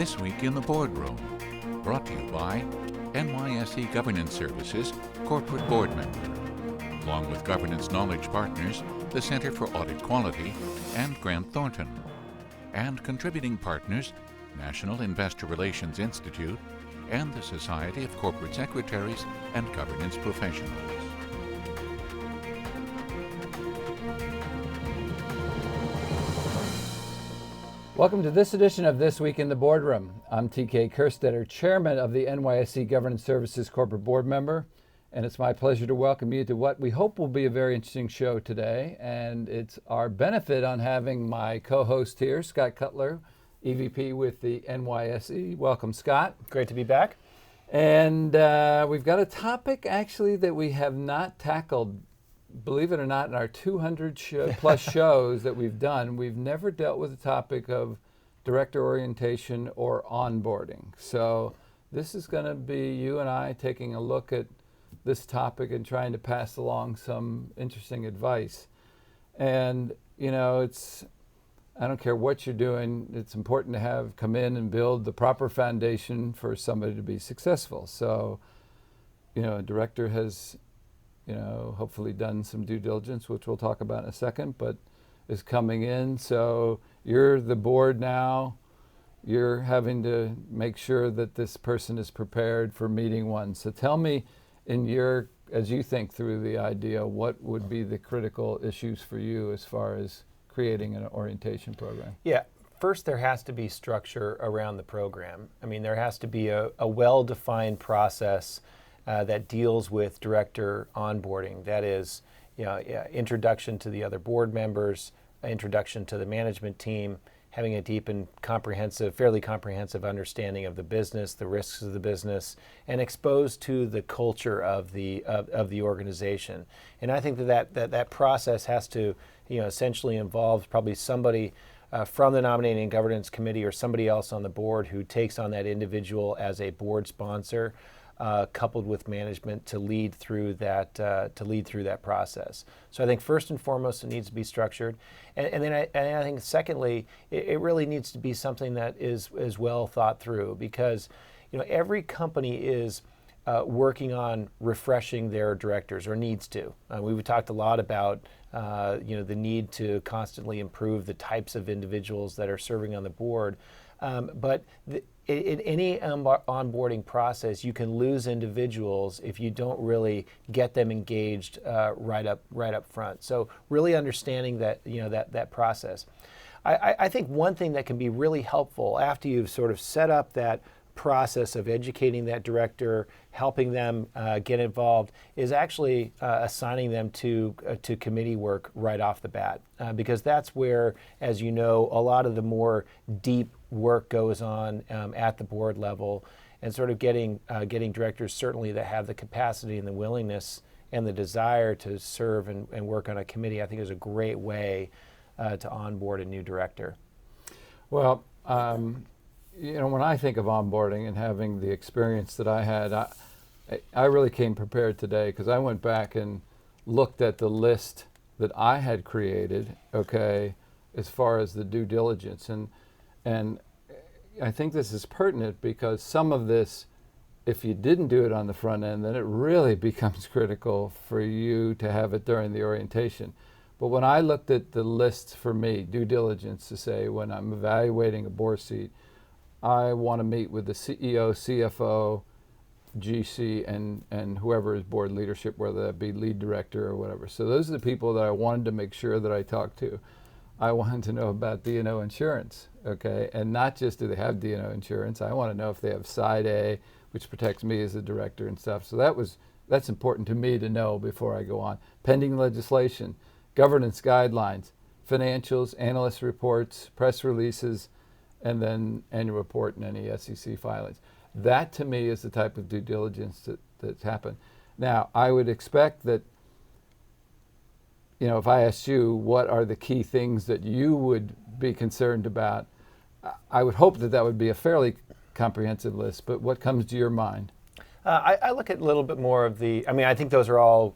This Week in the Boardroom, brought to you by NYSE Governance Services Corporate Board Member, along with Governance Knowledge Partners, the Center for Audit Quality, and Grant Thornton, and contributing partners, National Investor Relations Institute, and the Society of Corporate Secretaries and Governance Professionals. Welcome to this edition of This Week in the Boardroom. I'm TK Kerstetter, Chairman of the NYSE Governance Services Corporate Board Member, and it's my pleasure to welcome you to what we hope will be a very interesting show today. And it's our benefit on having my co-host here, Scott Cutler, EVP with the NYSE. Welcome, Scott. Great to be back. And we've got a topic actually that we have not tackled. Believe it or not, in our 200 plus shows that we've done, we've never dealt with the topic of director orientation or onboarding. So this is going to be you and I taking a look at this topic and trying to pass along some interesting advice. And, you know, I don't care what you're doing, it's important to come in and build the proper foundation for somebody to be successful. So, you know, a director has hopefully done some due diligence, which we'll talk about in a second, but is coming in. So you're the board now. You're having to make sure that this person is prepared for meeting one. So tell me, as you think through the idea, what would be the critical issues for you as far as creating an orientation program? Yeah. First, there has to be structure around the program. I mean, there has to be a well-defined process that deals with director onboarding. That is, introduction to the other board members, introduction to the management team, having a deep and fairly comprehensive understanding of the business, the risks of the business, and exposed to the culture of the organization. And I think that process has to, essentially involve probably somebody from the Nominating and Governance Committee or somebody else on the board who takes on that individual as a board sponsor. Coupled with management to lead through that process. So I think first and foremost it needs to be structured, and then I think secondly it really needs to be something that is well thought through, because every company is working on refreshing their directors, or needs to. We've talked a lot about the need to constantly improve the types of individuals that are serving on the board, but in any onboarding process, you can lose individuals if you don't really get them engaged right up front. So really understanding that process. I think one thing that can be really helpful after you've sort of set up that process of educating that director, helping them get involved, is actually assigning them to committee work right off the bat, because that's where, as you know, a lot of the more deep work goes on at the board level, and sort of getting directors certainly that have the capacity and the willingness and the desire to serve and work on a committee, I think is a great way to onboard a new director. Well, when I think of onboarding and having the experience that I had, I really came prepared today, because I went back and looked at the list that I had created, as far as the due diligence. And I think this is pertinent, because some of this, if you didn't do it on the front end, then it really becomes critical for you to have it during the orientation. But when I looked at the lists for me, due diligence, to say when I'm evaluating a board seat, I want to meet with the CEO, CFO, GC, and whoever is board leadership, whether that be lead director or whatever. So those are the people that I wanted to make sure that I talked to. I wanted to know about D&O insurance, and not just do they have D&O insurance. I want to know if they have Side A, which protects me as a director and stuff. So that's important to me to know before I go on. Pending legislation, governance guidelines, financials, analyst reports, press releases, and then annual report and any SEC filings. That to me is the type of due diligence that's happened. Now, I would expect that, if I asked you what are the key things that you would be concerned about, I would hope that would be a fairly comprehensive list, but what comes to your mind? I look at a little bit more of I think those are all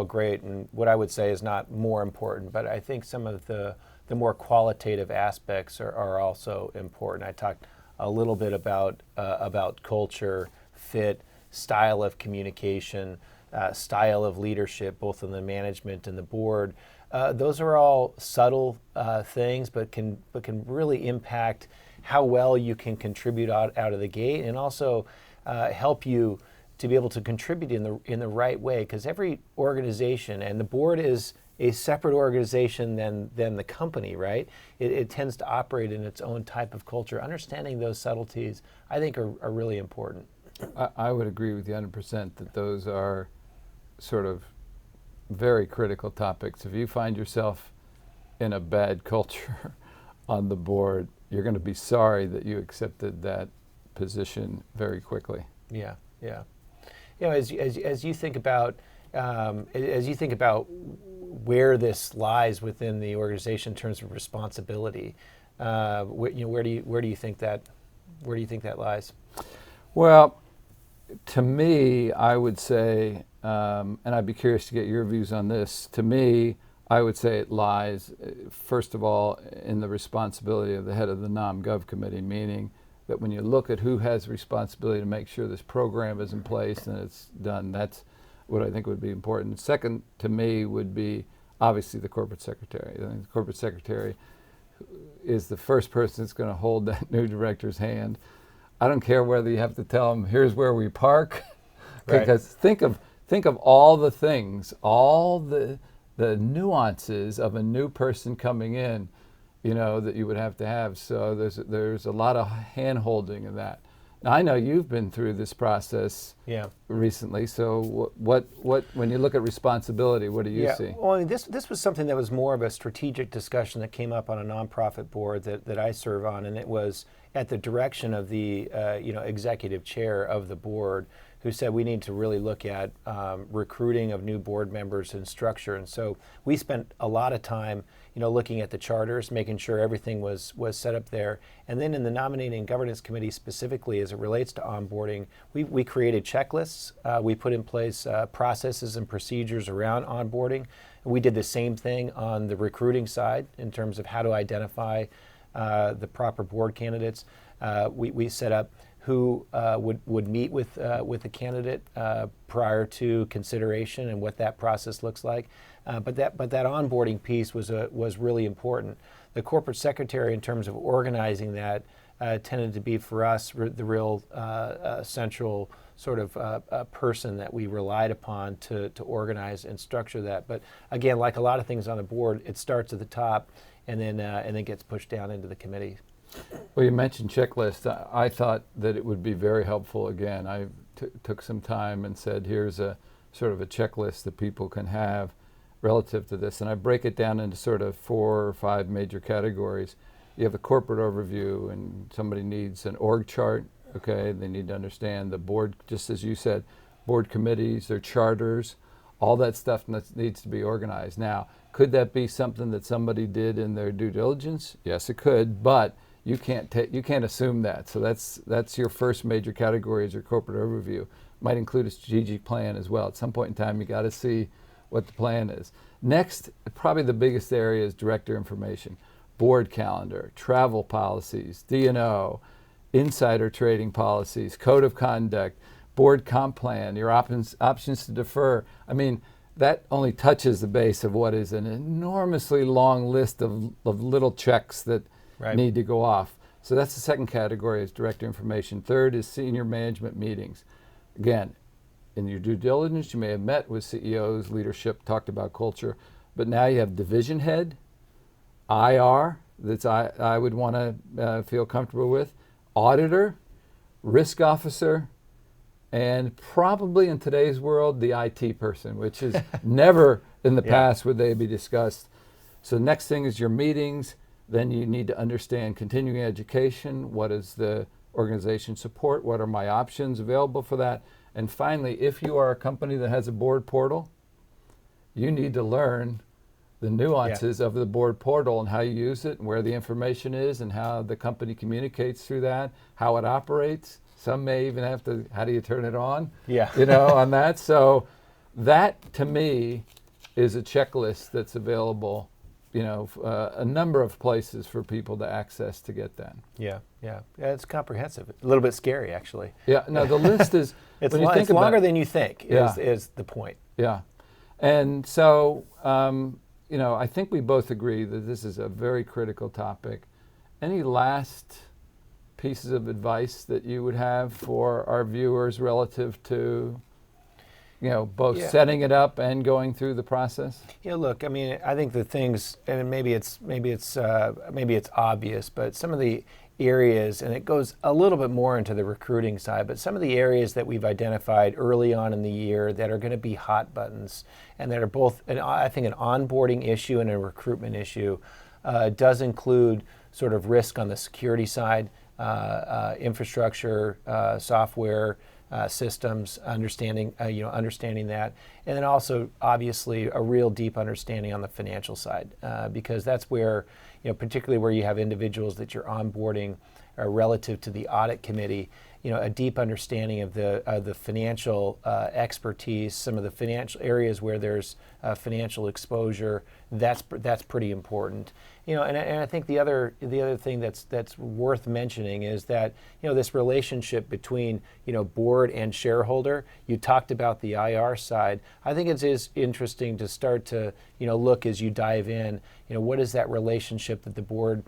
great, and what I would say is not more important, but I think some of the more qualitative aspects are also important. I talked a little bit about culture, fit, style of communication, style of leadership, both in the management and the board. Those are all subtle things, but can really impact how well you can contribute out of the gate, and also help you to be able to contribute in the right way. Because every organization, and the board is a separate organization than the company, right? It tends to operate in its own type of culture. Understanding those subtleties, I think, are really important. I would agree with you 100% that those are sort of very critical topics. If you find yourself in a bad culture on the board, you're going to be sorry that you accepted that position very quickly. Yeah. As you think about where this lies within the organization in terms of responsibility, where do you think that lies? Well, to me, I would say, and I'd be curious to get your views on this. To me, I would say it lies, first of all, in the responsibility of the head of the Nom/Gov committee, meaning that when you look at who has responsibility to make sure this program is in place and it's done, that's what I think would be important. Second, to me, would be obviously the corporate secretary. I think the corporate secretary is the first person that's going to hold that new director's hand. I don't care whether you have to tell them, here's where we park, because think of all the things, all the nuances of a new person coming in, that you would have to have. So there's a lot of hand-holding in that. Now, I know you've been through this process recently. So what when you look at responsibility, what do you see? Well, I mean, this was something that was more of a strategic discussion that came up on a nonprofit board that I serve on, and it was at the direction of the executive chair of the board, who said we need to really look at recruiting of new board members and structure. And so we spent a lot of time looking at the charters, making sure everything was set up there. And then in the Nominating and Governance Committee specifically, as it relates to onboarding, we created checklists. We put in place processes and procedures around onboarding. We did the same thing on the recruiting side in terms of how to identify the proper board candidates. We set up who would meet with the candidate prior to consideration and what that process looks like. But that onboarding piece was really important. The corporate secretary, in terms of organizing that, tended to be for us the real central sort of person that we relied upon to organize and structure that. But again, like a lot of things on the board, it starts at the top and then gets pushed down into the committee. Well, you mentioned checklists. I thought that it would be very helpful. Again, I took some time and said, here's a sort of a checklist that people can have relative to this. And I break it down into sort of 4 or 5 major categories. You have a corporate overview, and somebody needs an org chart. Okay, they need to understand the board, just as you said, board committees, their charters, all that stuff needs to be organized. Now, could that be something that somebody did in their due diligence? Yes, it could, but you can't assume that. So that's your first major category, is your corporate overview. Might include a strategic plan as well. At some point in time, you got to see what the plan is. Next, probably the biggest area is director information, board calendar, travel policies, D&O, insider trading policies, code of conduct, board comp plan, your options to defer. I mean, that only touches the base of what is an enormously long list of little checks that need to go off. So that's the second category, is director information. Third is senior management meetings. Again, in your due diligence, you may have met with CEOs, leadership, talked about culture, but now you have division head, IR, that's I would want to feel comfortable with, auditor, risk officer, and probably in today's world, the IT person, which is never in the past would they be discussed. So next thing is your meetings. Then you need to understand continuing education. What is the organization support? What are my options available for that? And finally, if you are a company that has a board portal, you need to learn the nuances of the board portal and how you use it and where the information is and how the company communicates through that, how it operates. Some may even have to, how do you turn it on? On that. So that, to me, is a checklist that's available a number of places for people to access to get that. Yeah, it's comprehensive. A little bit scary, actually. Yeah, no, the list is, it's when you think it's longer about, than you think, is the point. Yeah. And so, I think we both agree that this is a very critical topic. Any last pieces of advice that you would have for our viewers relative to, both setting it up and going through the process? Yeah, look, I mean, I think the things, and maybe it's obvious, but some of the areas, and it goes a little bit more into the recruiting side, but some of the areas that we've identified early on in the year that are going to be hot buttons and that are both, I think, an onboarding issue and a recruitment issue, does include sort of risk on the security side, infrastructure, software, systems, understanding that, and then also obviously a real deep understanding on the financial side, because that's where, particularly where you have individuals that you're onboarding relative to the audit committee, a deep understanding of the financial expertise, some of the financial areas where there's financial exposure. That's pretty important. And I think the other thing that's worth mentioning is that this relationship between board and shareholder. You talked about the IR side. I think it is interesting to start to look as you dive in. What is that relationship that the board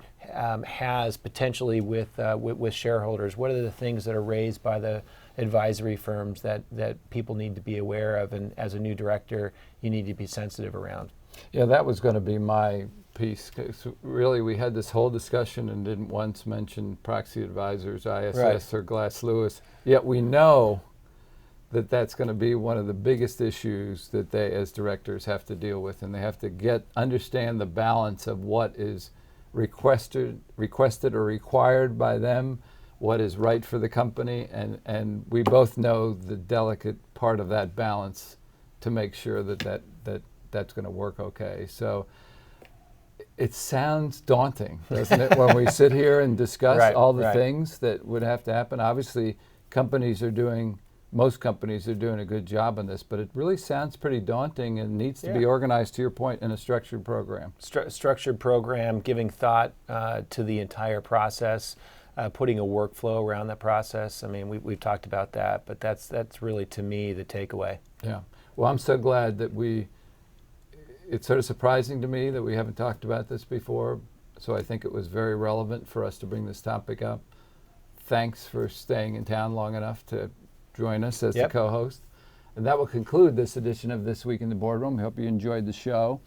has potentially with shareholders? What are the things that are raised by the advisory firms that people need to be aware of, and as a new director, you need to be sensitive around? Yeah, that was going to be my piece. 'Cause really, we had this whole discussion and didn't once mention proxy advisors, ISS, or Glass Lewis. Yet we know that that's going to be one of the biggest issues that they, as directors, have to deal with, and they have to understand the balance of what is requested or required by them, what is right for the company, and we both know the delicate part of that balance to make sure that's going to work okay. So it sounds daunting, doesn't it, when we sit here and discuss all the things that would have to happen. Obviously, most companies are doing a good job on this, but it really sounds pretty daunting and needs to be organized, to your point, in a structured program. Structured program, giving thought to the entire process, putting a workflow around that process. I mean, we've talked about that, but that's really, to me, the takeaway. Yeah. Well, I'm so glad that it's sort of surprising to me that we haven't talked about this before, so I think it was very relevant for us to bring this topic up. Thanks for staying in town long enough to join us as the co-host. And that will conclude this edition of This Week in the Boardroom. I hope you enjoyed the show.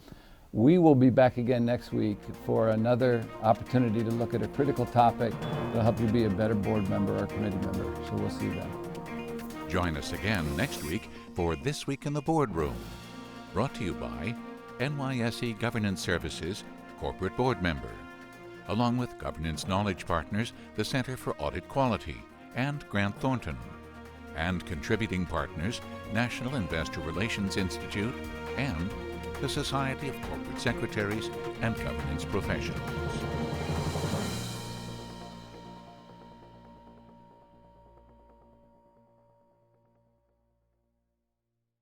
We will be back again next week for another opportunity to look at a critical topic that will help you be a better board member or committee member. So we'll see you then. Join us again next week for This Week in the Boardroom, brought to you by NYSE Governance Services, Corporate Board Member, along with Governance Knowledge Partners, the Center for Audit Quality, and Grant Thornton, and contributing partners, National Investor Relations Institute, and the Society of Corporate Secretaries and Governance Professionals.